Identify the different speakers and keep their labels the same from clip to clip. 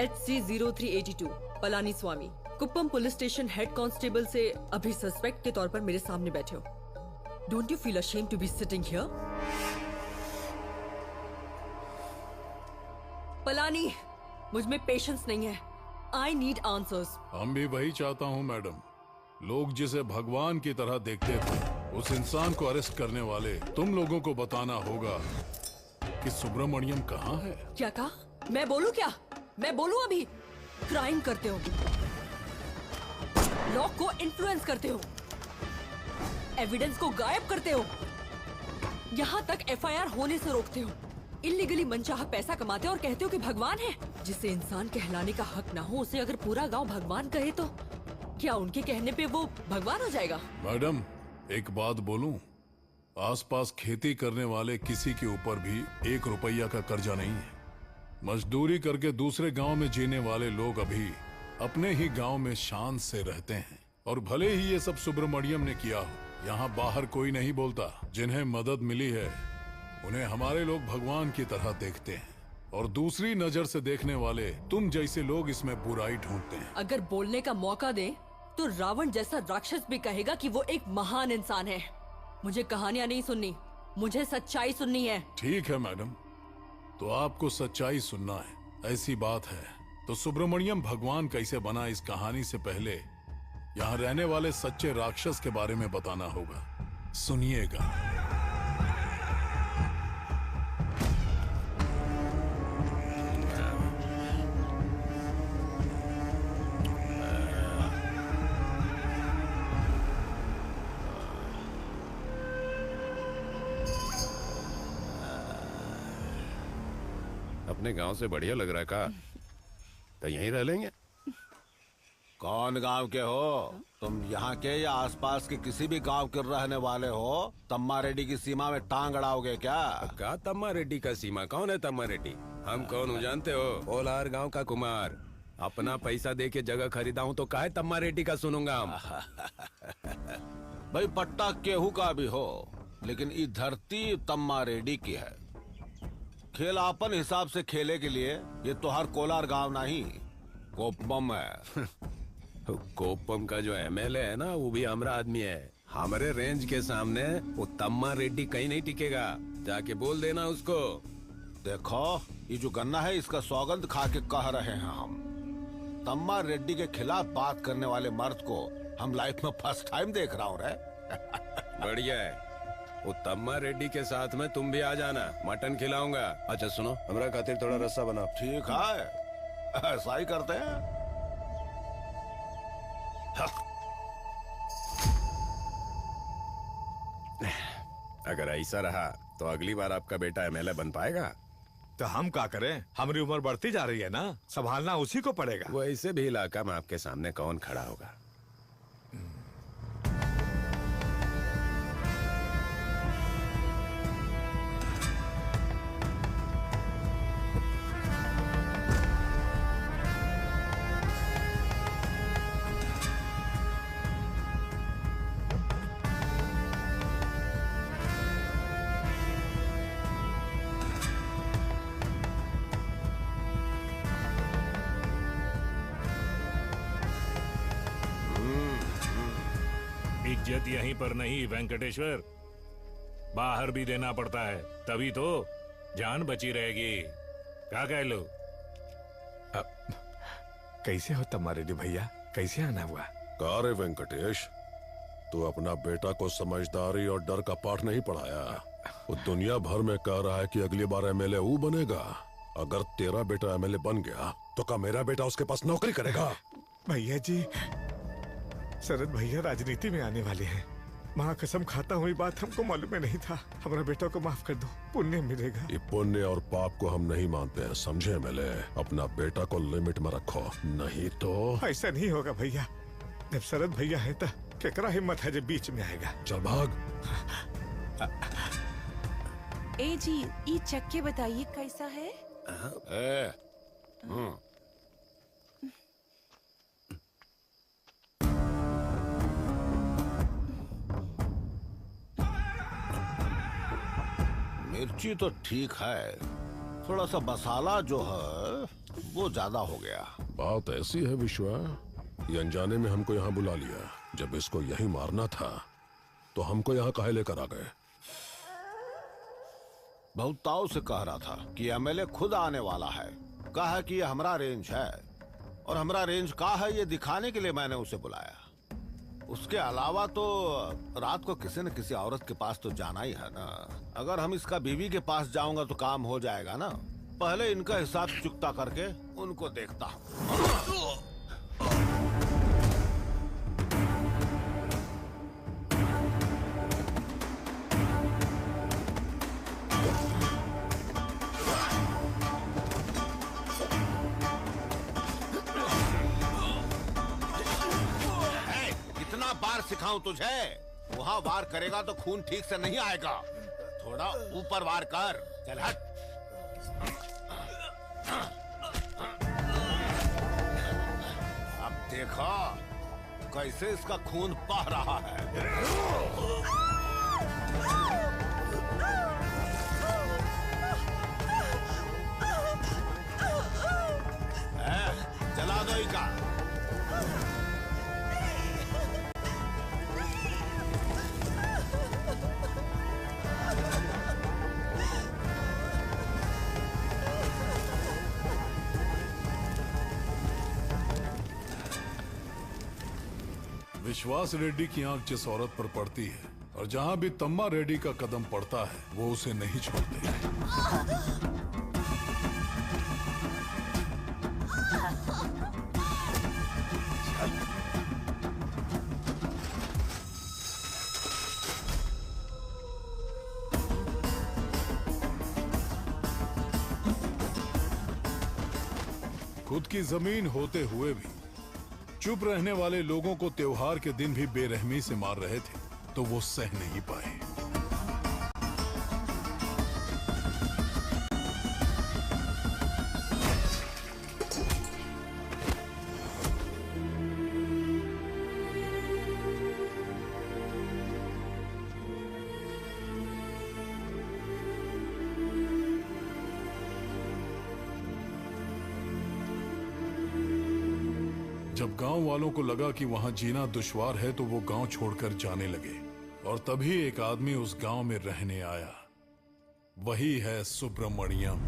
Speaker 1: HC0382 Palani Swami, Kuppam police station head constable से अभी suspect के तौर पर मेरे सामने बैठे हो। Don't you feel ashamed to be sitting here? Palani, मुझ में पेशेंस नहीं है। I need answers.
Speaker 2: हम भी वही चाहता हूँ मैडम। लोग जिसे भगवान की तरह देखते थे, उस इंसान को अरेस्ट करने वाले तुम लोगों को बताना होगा कि सुब्रमण्यम कहाँ है।
Speaker 1: क्या कहा? मैं बोलूं क्या? मैं बोलूं अभी? क्राइम करते हो, लॉ को इन्फ्लुएंस करते हो, एविडेंस को गायब करते हो, यहाँ तक FIR होने से रोकते हो, इल्लीगली मनचाहा पैसा कमाते हो और कहते हो कि भगवान है। जिसे इंसान कहलाने का हक ना हो, उसे अगर पूरा गांव भगवान कहे तो क्या उनके कहने पे वो भगवान हो जाएगा?
Speaker 2: मैडम, एक बात बोलूं, आसपास खेती करने वाले किसी के ऊपर भी 1 रुपया का कर्जा नहीं है। मजदूरी करके दूसरे गांव में जीने वाले लोग अभी अपने ही गांव में शान से रहते हैं। और भले ही ये सब सुब्रमण्यम ने किया हो, यहाँ बाहर कोई नहीं बोलता। जिन्हें मदद मिली है उन्हें हमारे लोग भगवान की तरह देखते हैं, और दूसरी नजर से देखने वाले तुम जैसे लोग इसमें बुराई ढूंढते हैं।
Speaker 1: अगर बोलने का मौका दे तो रावण जैसा राक्षस भी कहेगा कि वो एक महान इंसान है। मुझे कहानियां नहीं सुननी, मुझे सच्चाई सुननी है।
Speaker 2: ठीक है मैडम, तो आपको सच्चाई सुनना है। ऐसी बात है तो सुब्रमण्यम भगवान कैसे बना, इस कहानी से पहले यहाँ रहने वाले सच्चे राक्षस के बारे में बताना होगा। सुनिएगा।
Speaker 3: अपने गांव से बढ़िया लग रहा है का? तो यहीं रह लेंगे।
Speaker 4: कौन गांव के हो तुम? यहाँ के या आसपास के किसी भी गांव के रहने वाले हो? तम्मा रेड्डी की सीमा में टांग अड़ाओगे क्या?
Speaker 3: का तम्मा रेड्डी का सीमा? कौन है तम्मा रेड्डी? हम कौन हो जानते हो? कोलार गांव का कुमार। अपना पैसा दे के जगह खरीदा हूँ तो काहे तम्मा रेड्डी का सुनूंगा हम?
Speaker 4: भाई पट्टा केहू का भी हो, लेकिन ये धरती तम्मा रेड्डी की है। खेल अपन हिसाब से खेले के लिए ये तो हर कोलार गांव नहीं, कोप्पम है।
Speaker 3: कोप्पम का जो MLA है ना, वो भी हमारा आदमी है। हमारे रेंज के सामने वो तम्मा रेड्डी कहीं नहीं टिकेगा। जाके बोल देना उसको।
Speaker 4: देखो, ये जो गन्ना है इसका सौगंध खा के कह रहे हैं हम। तम्मा रेड्डी के खिलाफ बात करने वाले मर्द को हम लाइफ में फर्स्ट टाइम देख रहा हूँ रे।
Speaker 3: बढ़िया है। वो तम्मा रेड्डी के साथ में तुम भी आ जाना, मटन खिलाऊंगा। अच्छा सुनो, हमारा खातिर थोड़ा रस्सा बनाओ।
Speaker 4: ठीक है, ऐसा ही करते हैं।
Speaker 3: अगर ऐसा रहा तो अगली बार आपका बेटा MLA बन पाएगा।
Speaker 5: तो हम क्या करें? हमारी उम्र बढ़ती जा रही है ना, संभालना उसी को पड़ेगा।
Speaker 3: वैसे भी इलाका में आपके सामने कौन खड़ा होगा?
Speaker 6: इज्जत यहीं पर नहीं वेंकटेश्वर, बाहर भी देना पड़ता है, तभी तो जान बची रहेगी। क्या कह लो?
Speaker 5: कैसे हो तम्मा रेड्डी भैया? कैसे आना हुआ?
Speaker 2: का रे वेंकटेश, तू अपना बेटा को समझदारी और डर का पाठ नहीं पढ़ाया। वो दुनिया भर में कह रहा है कि अगली बार MLA वो बनेगा। अगर तेरा बेटा MLA बन गया तो क्या मेरा बेटा उसके पास नौकरी करेगा?
Speaker 5: भैया जी, शरद भैया राजनीति में आने वाले हैं। माँ कसम खाता हूँ, ये बात हमको मालूम नहीं था। हमारा बेटा को माफ कर दो, पुण्य मिलेगा।
Speaker 2: ये पुण्य और पाप को हम नहीं मानते हैं, समझे MLA? अपना बेटा को लिमिट में रखो, नहीं तो
Speaker 5: ऐसा नहीं होगा भैया। जब शरद भैया है तो केकरा हिम्मत है जो बीच में आएगा?
Speaker 2: चल भाग।
Speaker 7: ए जी, ये चक्के बताइए कैसा है?
Speaker 4: मिर्ची तो ठीक है, थोड़ा सा मसाला जो है वो ज्यादा हो गया।
Speaker 8: बात ऐसी है विश्वा, ये अनजाने में हमको यहाँ बुला लिया। जब इसको यही मारना था तो हमको यहाँ काहे लेकर आ गए?
Speaker 4: बहुत ताव से कह रहा था कि एमएलए खुद आने वाला है। कहा कि ये हमारा रेंज है और हमारा रेंज का है ये दिखाने के लिए मैंने उसे बुलाया। उसके अलावा तो रात को किसी न किसी औरत के पास तो जाना ही है ना। अगर हम इसका बीवी के पास जाऊंगा तो काम हो जाएगा ना। पहले इनका हिसाब चुकता करके उनको देखता हूँ। बार सिखाऊं तुझे, वहाँ वार करेगा तो खून ठीक से नहीं आएगा। थोड़ा ऊपर वार कर। चल हट। अब देखो कैसे इसका खून बह रहा है। चला दो इका।
Speaker 2: विश्वास रेड्डी की आंख जिस औरत पर पड़ती है और जहां भी तम्मा रेड्डी का कदम पड़ता है वो उसे नहीं छोड़ते। खुद की जमीन होते हुए भी चुप रहने वाले लोगों को त्योहार के दिन भी बेरहमी से मार रहे थे तो वो सह नहीं पाए। जब गांव वालों को लगा कि वहां जीना दुश्वार है तो वो गांव छोड़कर जाने लगे और तभी एक आदमी उस गांव में रहने आया। वही है सुब्रमण्यम।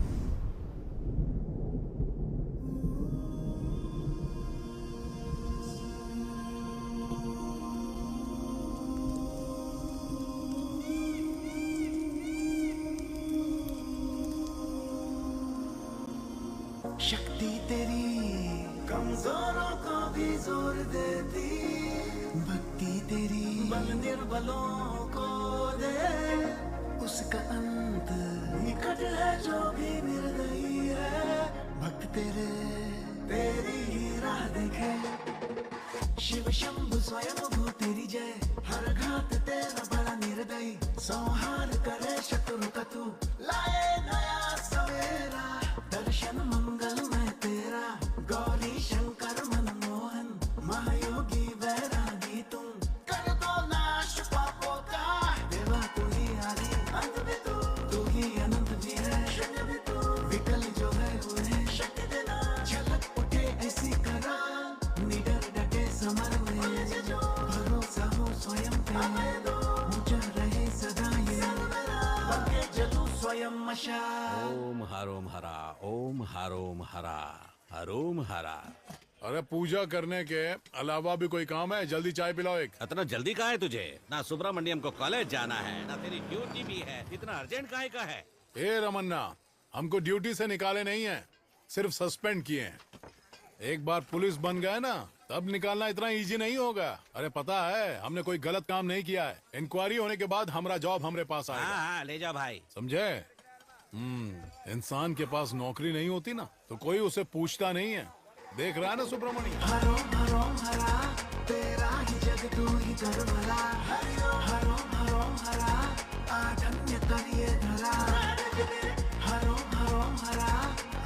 Speaker 9: शक्ति तेरी कमजोरों को भी जोर देती, भक्ति तेरी बल निर्बलों को दे। उसका अंत निकट है जो भी निर्दयी है, भक्त तेरे तेरी ही राह देखे। शिव शंभु स्वयं भू तेरी जय, हर घात तेरा बड़ा निर्दयी। संहार करे शत्रु का तू, लाए नया सवेरा। दर्शन मंगलमय तेरा, गौरी शंकर मनमोहन। महायोगी वैरागी तुम, कर दो नाश पापों का। देवा तू ही आदि अंत भी तू ही अनंत भी है। शून्य भी तू, विकल जो है उन्हें शक्ति देना। झलक उठे ऐसी करा, निडर डटे समर में। भरोसा हो स्वयं पे, ऊंचा रहे सदा ये। बनके जलूं स्वयं मशाल।
Speaker 3: ओम हरोम हरा, ओम हरोम हरा, हरोम हरा।
Speaker 2: अरे पूजा करने के अलावा भी कोई काम है? जल्दी चाय पिलाओ एक।
Speaker 3: इतना जल्दी कहाँ है तुझे? ना सुब्रमण्यम को कॉलेज जाना है, ना तेरी ड्यूटी भी है। इतना अर्जेंट काहे का है?
Speaker 2: ए रमन्ना, हमको ड्यूटी से निकाले नहीं है, सिर्फ सस्पेंड किए हैं। एक बार पुलिस बन गए ना, तब निकालना इतना इजी नहीं होगा। अरे पता है, हमने कोई गलत काम नहीं किया है। इंक्वायरी होने के बाद हमारा जॉब हमरे पास आएगा।
Speaker 3: हाँ, ले जाओ भाई।
Speaker 2: समझे? इंसान के पास नौकरी नहीं होती ना तो कोई उसे पूछता नहीं है। देख रहा है ना सुब्रमण्यम?
Speaker 9: हरोम हरोम हरा, तेरा ही जग तू ही कर भला। हरोम हरोम हरा, आधन्य करिए धरा। हरोम हरोम हरा,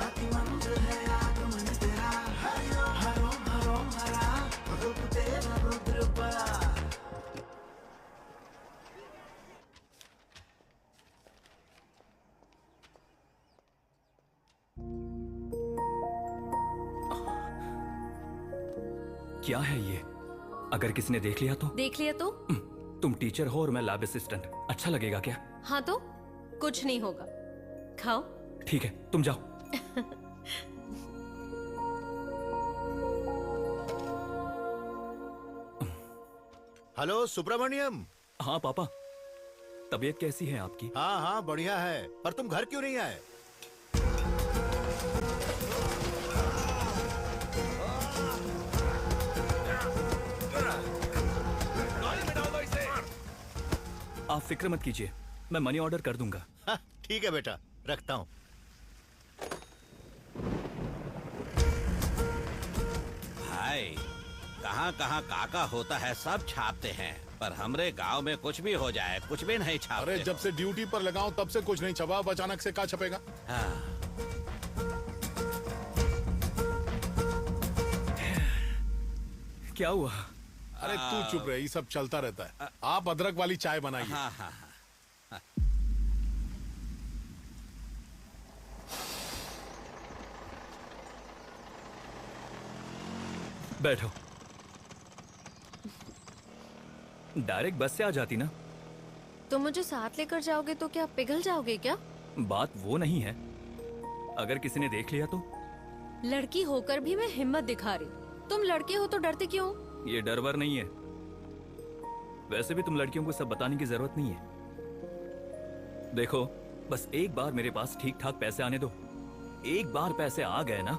Speaker 9: अति मंत्र है आगमन तेरा। हरोम हरोम हरा, रूप तेरा रुद्र बड़ा।
Speaker 10: क्या है ये? अगर किसी ने देख लिया तो?
Speaker 11: देख लिया तो?
Speaker 10: तुम टीचर हो और मैं लैब असिस्टेंट, अच्छा लगेगा क्या?
Speaker 11: हाँ तो कुछ नहीं होगा, खाओ।
Speaker 10: ठीक है, तुम जाओ।
Speaker 12: हेलो सुब्रमण्यम।
Speaker 10: हाँ पापा, तबीयत कैसी है आपकी?
Speaker 12: हाँ हाँ बढ़िया है, पर तुम घर क्यों नहीं आए?
Speaker 10: आप फिक्र मत कीजिए, मैं मनी ऑर्डर कर दूंगा।
Speaker 12: हाँ, ठीक है बेटा, रखता हूँ।
Speaker 13: भाई कहाँ कहाँ काका होता है सब छापते हैं, पर हमरे गांव में कुछ भी हो जाए कुछ भी नहीं छापते।
Speaker 2: अरे जब से ड्यूटी पर लगाऊं तब से कुछ नहीं छपा, अब अचानक से क्या छपेगा?
Speaker 13: हाँ।
Speaker 10: क्या हुआ?
Speaker 2: अरे तू चुप रहे, ये सब चलता रहता है। आप अदरक वाली चाय बनाइए।
Speaker 13: हाँ हाँ हाँ।
Speaker 10: बैठो। डायरेक्ट बस से आ जाती ना।
Speaker 11: तुम मुझे साथ लेकर जाओगे तो क्या पिघल जाओगे क्या?
Speaker 10: बात वो नहीं है, अगर किसी ने देख लिया तो?
Speaker 11: लड़की होकर भी मैं हिम्मत दिखा रही, तुम लड़के हो तो डरते क्यों?
Speaker 10: ये डर वर नहीं है, वैसे भी तुम लड़कियों को सब बताने की जरूरत नहीं है। देखो, बस एक बार मेरे पास ठीक ठाक पैसे आने दो। एक बार पैसे आ गए ना,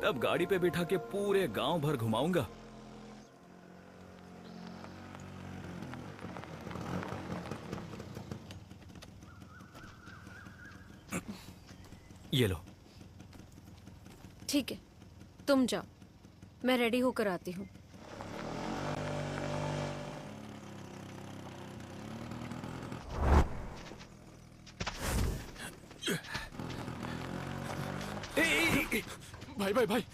Speaker 10: तब गाड़ी पे बिठा के पूरे गांव भर घुमाऊंगा। ये लो।
Speaker 11: ठीक है, तुम जाओ, मैं रेडी होकर आती हूँ।
Speaker 14: भाई भाई भाई,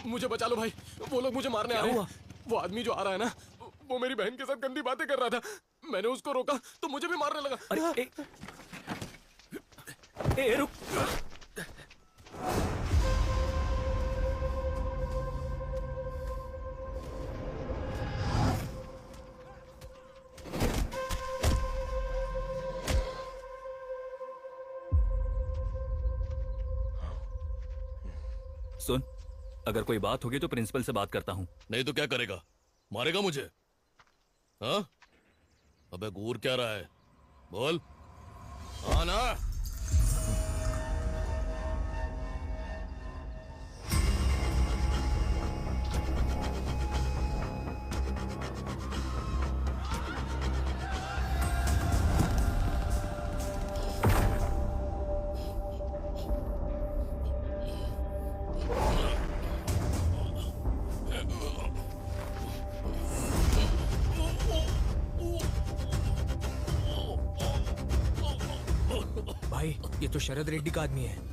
Speaker 14: मुझे बचा लो भाई, वो लोग मुझे मारने आ रहे हैं। वो आदमी जो आ रहा है ना, वो मेरी बहन के साथ गंदी बातें कर रहा था। मैंने उसको रोका तो मुझे भी मारने लगा।
Speaker 10: अरे ए रुक। सुन, अगर कोई बात होगी तो प्रिंसिपल से बात करता हूँ।
Speaker 15: नहीं तो क्या करेगा? मारेगा मुझे? हाँ? अबे घूर क्या रहा है? बोल। हाँ ना?
Speaker 16: भाई, ये तो शरद रेड्डी का आदमी है।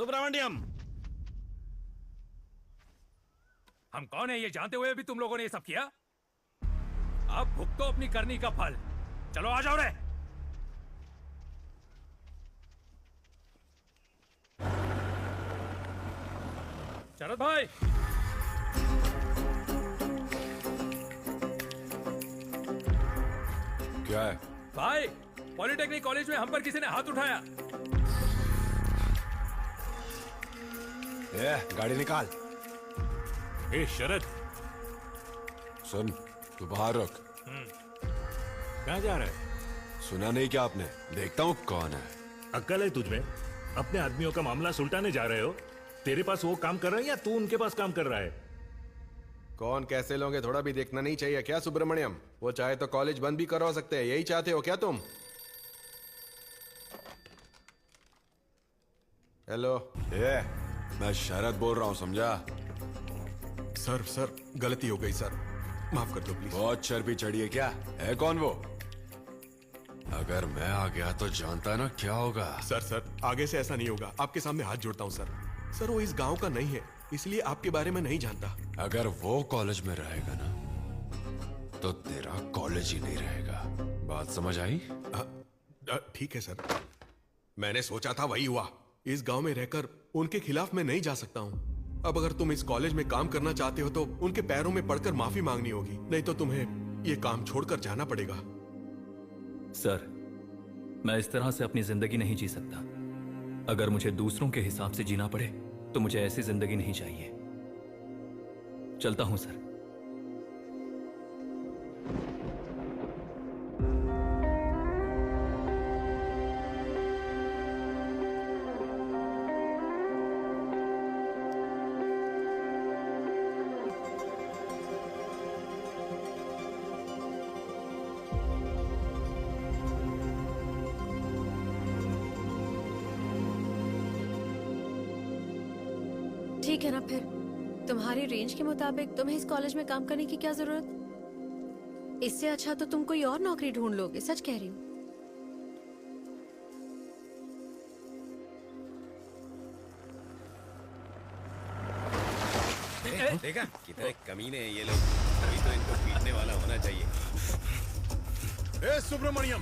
Speaker 13: सुब्रमण्यम,
Speaker 6: हम कौन है ये जानते हुए भी तुम लोगों ने ये सब किया? अब भुगतो अपनी करनी का फल। चलो आ जाओ रे। शरद भाई,
Speaker 8: क्या है?
Speaker 6: भाई पॉलिटेक्निक कॉलेज में हम पर किसी ने हाथ उठाया।
Speaker 8: गाड़ी निकाल।
Speaker 6: ए शरद,
Speaker 8: सुन, तू बाहर रख।
Speaker 6: कहाँ जा रहा है?
Speaker 8: सुना नहीं क्या आपने? देखता हूँ कौन है।
Speaker 6: अक्ल है तुझमें? अपने आदमियों का मामला सुलटाने जा रहे हो? तेरे पास वो काम कर रहे हैं या तू उनके पास काम कर रहा है?
Speaker 3: कौन कैसे लोग हैं थोड़ा भी देखना नहीं चाहिए क्या सुब्रमण्यम? वो चाहे तो कॉलेज बंद भी करवा सकते हैं, यही चाहते हो क्या तुम? हेलो,
Speaker 8: मैं शरद बोल रहा हूँ, समझा?
Speaker 3: सर गलती हो गई सर, माफ कर दो प्लीज।
Speaker 8: बहुत चर्बी चढ़ी है क्या? है कौन वो? अगर मैं आ गया तो जानता ना क्या होगा।
Speaker 3: सर आगे से ऐसा नहीं होगा, आपके सामने हाथ जोड़ता हूँ सर। वो इस गांव का नहीं है, इसलिए आपके बारे में नहीं जानता।
Speaker 8: अगर वो कॉलेज में रहेगा ना तो तेरा कॉलेज ही नहीं रहेगा। बात समझ आई?
Speaker 3: ठीक है सर, मैंने सोचा था वही हुआ। इस गांव में रहकर उनके खिलाफ मैं नहीं जा सकता हूँ। अब अगर तुम इस कॉलेज में काम करना चाहते हो तो उनके पैरों में पड़कर माफी मांगनी होगी, नहीं तो तुम्हें ये काम छोड़कर जाना पड़ेगा।
Speaker 10: सर, मैं इस तरह से अपनी जिंदगी नहीं जी सकता। अगर मुझे दूसरों के हिसाब से जीना पड़े तो मुझे ऐसी जिंदगी नहीं चाहिए। चलता हूं सर।
Speaker 11: ठीक है ना, फिर तुम्हारी रेंज के मुताबिक तुम्हें इस कॉलेज में काम करने की क्या जरूरत? इससे अच्छा तो तुम कोई और नौकरी ढूंढ लोगे, सच कह रही हूँ।
Speaker 3: देखा कितने कमीने हैं ये लोग, अभी तो इनको पीटने वाला होना चाहिए।
Speaker 12: ए सुब्रमण्यम,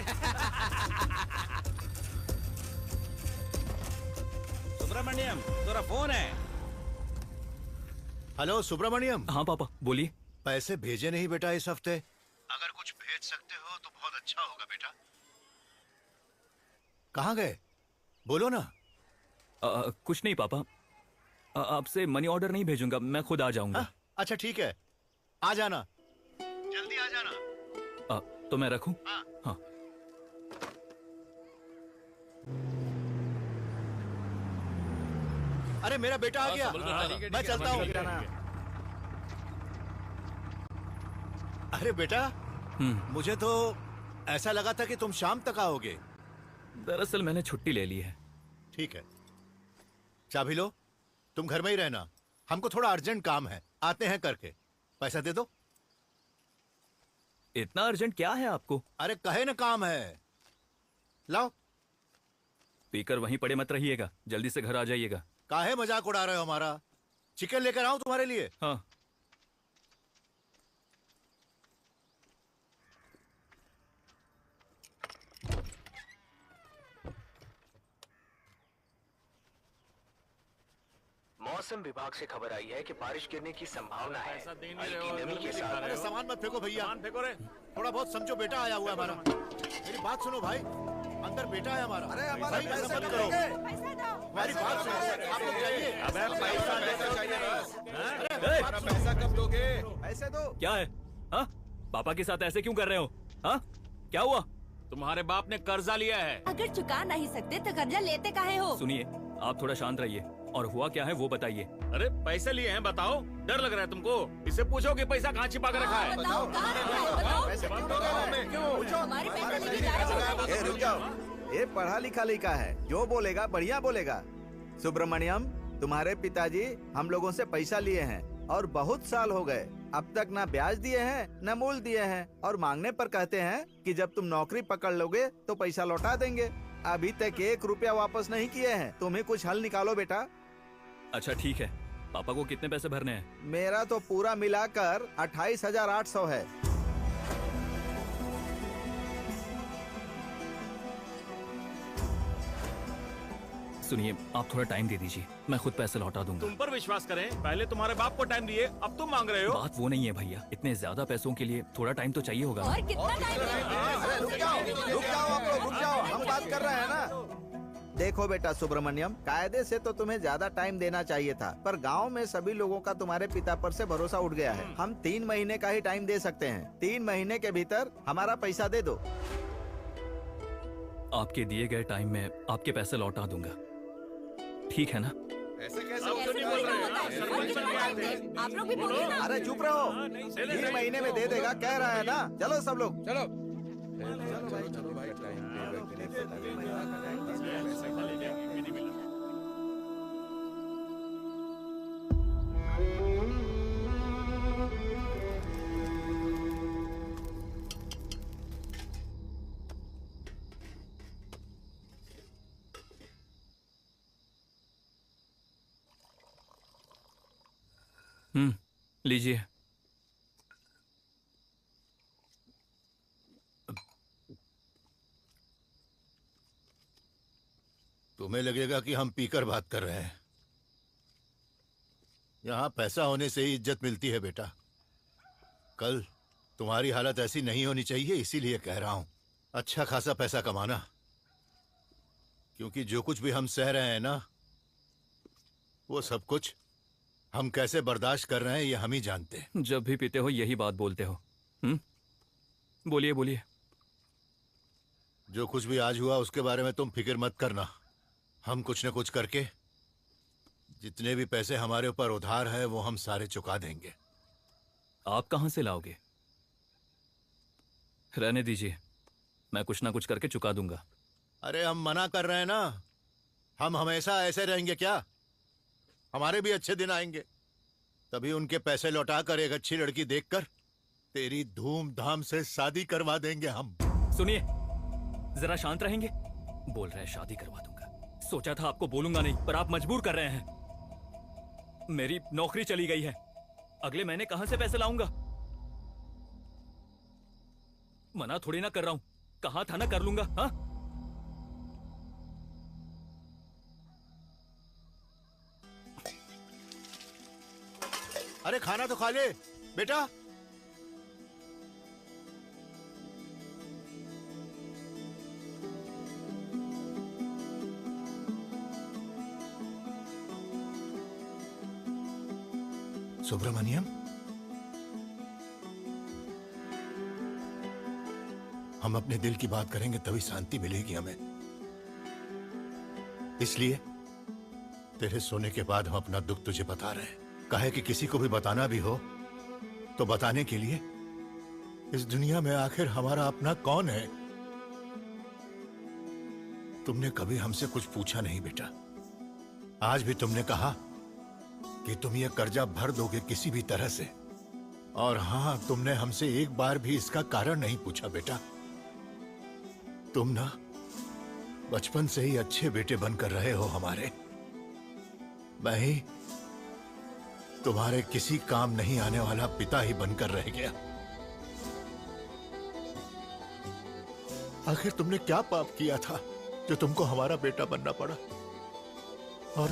Speaker 13: सुब्रमण्यम तेरा फोन है।
Speaker 12: हेलो सुब्रमण्यम।
Speaker 10: हाँ पापा बोलिए।
Speaker 12: पैसे भेजे नहीं बेटा इस हफ्ते? अगर कुछ भेज सकते हो तो बहुत अच्छा होगा बेटा। कहाँ गए? बोलो ना।
Speaker 10: कुछ नहीं पापा, आपसे मनी ऑर्डर नहीं भेजूंगा, मैं खुद आ जाऊंगा।
Speaker 12: अच्छा ठीक है, आ जाना, जल्दी आ जाना।
Speaker 10: तो मैं रखूं? हाँ।
Speaker 12: अरे मेरा बेटा आ गया, मैं चलता हूँ। अरे बेटा, मुझे तो ऐसा लगा था कि तुम शाम तक आओगे।
Speaker 10: दरअसल मैंने छुट्टी ले ली है।
Speaker 12: ठीक है, चाबी लो, तुम घर में ही रहना। हमको थोड़ा अर्जेंट काम है, आते हैं करके। पैसा दे दो।
Speaker 10: इतना अर्जेंट क्या है आपको?
Speaker 12: अरे कहे ना काम है, लाओ।
Speaker 10: पीकर वहीं पड़े मत रहिएगा, जल्दी से घर आ जाइएगा।
Speaker 12: काहे मजाक उड़ा रहे हो हमारा? चिकन लेकर आऊं तुम्हारे लिए?
Speaker 10: हाँ।
Speaker 16: मौसम विभाग से खबर आई है कि बारिश गिरने की संभावना है। हल्की नमी के साथ।
Speaker 12: अरे सामान मत फेंको भैया, फेंको रे। थोड़ा बहुत समझो, बेटा आया हुआ है हमारा। मेरी बात सुनो भाई, अंदर बेटा है हमारा। अरे हमारा पैसा मत करो, हमारी बात सुनो। आप लोग जाइए।
Speaker 3: अबे पैसा लेकर चाहिए। हमारा पैसा कब दोगे? पैसे दो।
Speaker 10: क्या है? हाँ? पापा के साथ ऐसे क्यों कर रहे हो? हाँ? क्या हुआ?
Speaker 13: तुम्हारे बाप ने कर्जा लिया है।
Speaker 1: अगर चुका नहीं सकते तो कर्जा लेते काहे हो?
Speaker 10: सुनिए, आप थोड़ा शांत रहिए और हुआ क्या है वो बताइए।
Speaker 13: अरे पैसे लिए हैं, बताओ। डर लग रहा है तुमको? इससे पूछो कि पैसा कहाँ छिपा कर रखा है।
Speaker 1: बताओ कहाँ रखा है, बताओ। हमारे पैसे लेके जा रहे हो।
Speaker 17: रुक जाओ, ये पढ़ा लिखा लड़का है, जो बोलेगा बढ़िया बोलेगा। सुब्रमण्यम, तुम्हारे पिताजी हम लोगों से पैसा लिए हैं और बहुत साल हो गए, अब तक ना ब्याज दिए हैं न मूल दिए हैं, और मांगने पर कहते हैं कि जब तुम नौकरी पकड़ लोगे तो पैसा लौटा देंगे। अभी तक 1 रुपया वापस नहीं किए हैं। तुम्हें कुछ हल निकालो बेटा।
Speaker 10: अच्छा ठीक है, पापा को कितने पैसे भरने हैं?
Speaker 17: मेरा तो पूरा मिलाकर 28,800 है।
Speaker 10: सुनिए, आप थोड़ा टाइम दे दीजिए, मैं खुद पैसे लौटा दूंगा।
Speaker 12: तुम पर विश्वास करें, पहले तुम्हारे बाप को टाइम दिए, अब तुम मांग रहे हो।
Speaker 10: बात वो नहीं है भैया, इतने ज्यादा पैसों के लिए थोड़ा टाइम तो चाहिए होगा।
Speaker 1: और कितना टाइम?
Speaker 17: अरे रुक जाओ आप लोग, रुक जाओ, हम बात कर रहे हैं ना। देखो बेटा सुब्रमण्यम, कायदे से तो तुम्हें ज्यादा टाइम देना चाहिए था, पर गांव में सभी लोगों का तुम्हारे पिता पर से भरोसा उठ गया है। हम 3 महीने का ही टाइम दे सकते हैं। 3 महीने के भीतर हमारा पैसा दे दो।
Speaker 10: आपके दिए गए टाइम में आपके पैसे लौटा दूंगा, ठीक है ना?
Speaker 12: ऐसे कैसे बोल रहे हैं?
Speaker 1: आप लोग भी बोलिए ना।
Speaker 17: अरे चुप रहो, 3 महीने में दे देगा कह रहा है ना। चलो सब लोग चलो।
Speaker 10: लीजिए।
Speaker 12: तुम्हें लगेगा कि हम पीकर बात कर रहे हैं। यहाँ पैसा होने से ही इज्जत मिलती है बेटा। कल तुम्हारी हालत ऐसी नहीं होनी चाहिए, इसीलिए कह रहा हूं अच्छा खासा पैसा कमाना, क्योंकि जो कुछ भी हम सह रहे हैं ना, वो सब कुछ हम कैसे बर्दाश्त कर रहे हैं ये हम ही जानते हैं।
Speaker 10: जब भी पीते हो यही बात बोलते हो। बोलिए बोलिए।
Speaker 12: जो कुछ भी आज हुआ उसके बारे में तुम फिक्र मत करना। हम कुछ न कुछ करके जितने भी पैसे हमारे ऊपर उधार है वो हम सारे चुका देंगे।
Speaker 10: आप कहां से लाओगे? रहने दीजिए, मैं कुछ ना कुछ करके चुका दूंगा।
Speaker 12: अरे हम मना कर रहे हैं ना, हम हमेशा ऐसे रहेंगे क्या? हमारे भी अच्छे दिन आएंगे, तभी उनके पैसे लौटा कर एक अच्छी लड़की देखकर तेरी धूमधाम से शादी करवा देंगे हम।
Speaker 10: सुनिए, जरा शांत रहेंगे? बोल रहे हैं शादी करवा दूंगा। सोचा था आपको बोलूंगा नहीं, पर आप मजबूर कर रहे हैं। मेरी नौकरी चली गई है, अगले महीने कहां से पैसे लाऊंगा? मना थोड़ी ना कर रहा हूं, कहा था ना कर लूंगा। हाँ,
Speaker 12: अरे खाना तो खा ले बेटा। सुब्रमण्यम, हम अपने दिल की बात करेंगे तभी शांति मिलेगी हमें। इसलिए तेरे सोने के बाद हम अपना दुख तुझे बता रहे हैं। कहे कि किसी को भी बताना भी हो तो बताने के लिए इस दुनिया में आखिर हमारा अपना कौन है? तुमने कभी हमसे कुछ पूछा नहीं बेटा। आज भी तुमने कहा कि तुम ये कर्जा भर दोगे किसी भी तरह से, और हाँ, तुमने हमसे एक बार भी इसका कारण नहीं पूछा बेटा। तुम ना बचपन से ही अच्छे बेटे बनकर रहे हो हमारे। मैं ही तुम्हारे किसी काम नहीं आने वाला पिता ही बनकर रह गया। आखिर तुमने क्या पाप किया था जो तुमको हमारा बेटा बनना पड़ा? और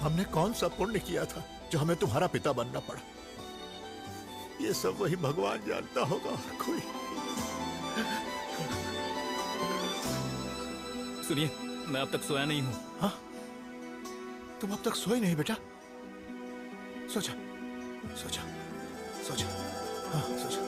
Speaker 12: हमने कौन सा पुण्य किया था जो हमें तुम्हारा पिता बनना पड़ा? ये सब वही भगवान जानता होगा, और कोई।
Speaker 10: सुनिए, मैं अब तक सोया नहीं हूं।
Speaker 12: हाँ, तुम अब तक सोए नहीं बेटा? सोचा सोचा सोचा, हाँ सोचा।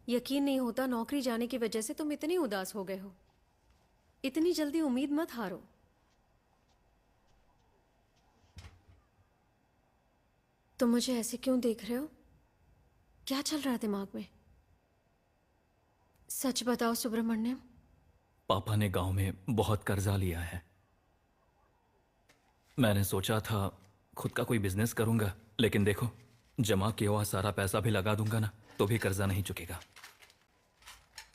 Speaker 11: यकीन नहीं होता नौकरी जाने की वजह से तुम इतनी उदास हो गए हो। इतनी जल्दी उम्मीद मत हारो। तुम मुझे ऐसे क्यों देख रहे हो? क्या चल रहा है दिमाग में? सच बताओ सुब्रमण्यम।
Speaker 10: पापा ने गांव में बहुत कर्जा लिया है। मैंने सोचा था खुद का कोई बिजनेस करूंगा, लेकिन देखो जमा किया हुआ सारा पैसा भी लगा दूंगा ना तो भी कर्जा नहीं चुकेगा।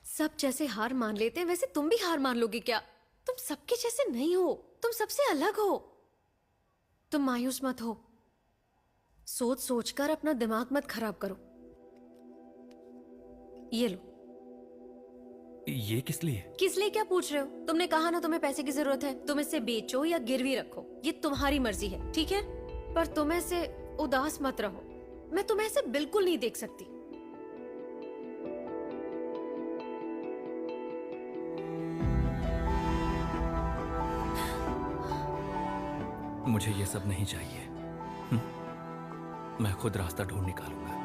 Speaker 11: सब जैसे हार मान लेते हैं वैसे तुम भी हार मान लोगे क्या? तुम सबके जैसे नहीं हो, तुम सबसे अलग हो। तुम मायूस मत हो। सोच सोच कर अपना दिमाग मत खराब करो। ये लो।
Speaker 10: ये किस लिए?
Speaker 11: किस लिए क्या पूछ रहे हो? तुमने कहा ना तुम्हें पैसे की जरूरत है, तुम इसे बेचो या गिरवी रखो, ये तुम्हारी मर्जी है, ठीक है? पर तुम ऐसे उदास मत रहो। मैं तुम्हें ऐसे बिल्कुल नहीं देख सकती।
Speaker 10: मुझे ये सब नहीं चाहिए। मैं खुद रास्ता ढूंढ निकालूंगा।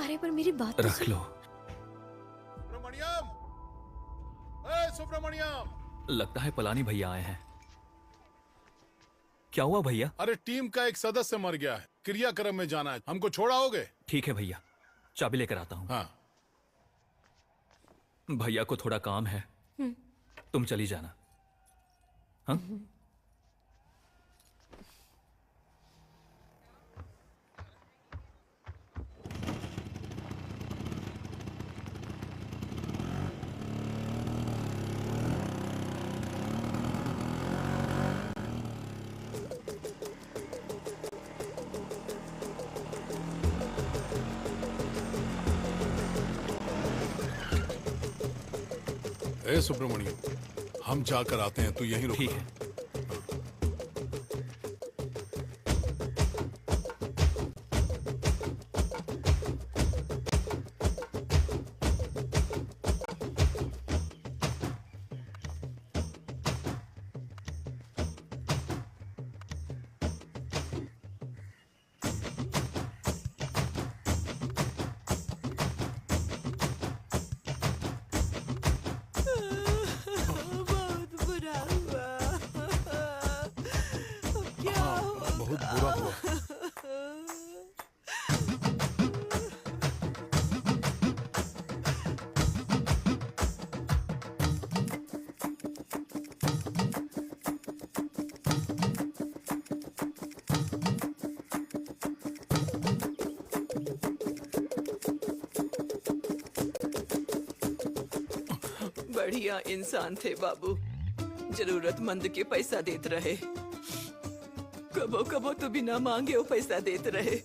Speaker 11: अरे पर मेरी बात तो
Speaker 10: रख लो।
Speaker 8: सुब्रमण्यम, सुब्रमण्यम।
Speaker 10: लगता है पलानी भैया आए हैं। क्या हुआ भैया?
Speaker 2: अरे टीम का एक सदस्य मर गया है, क्रियाक्रम में जाना है, हमको छोड़ाओगे?
Speaker 10: ठीक है भैया, चाबी लेकर आता हूँ।
Speaker 2: हाँ।
Speaker 10: भैया को थोड़ा काम है, तुम चली जाना। हाँ?
Speaker 2: ए सुब्रमण्यम, हम जाकर आते हैं, तू यहीं रुक।
Speaker 10: ठीक है।
Speaker 18: बढ़िया इंसान थे बाबू, जरूरतमंद के पैसा देते रहे। कबो कबो तो बिना मांगे वो पैसा देते रहे।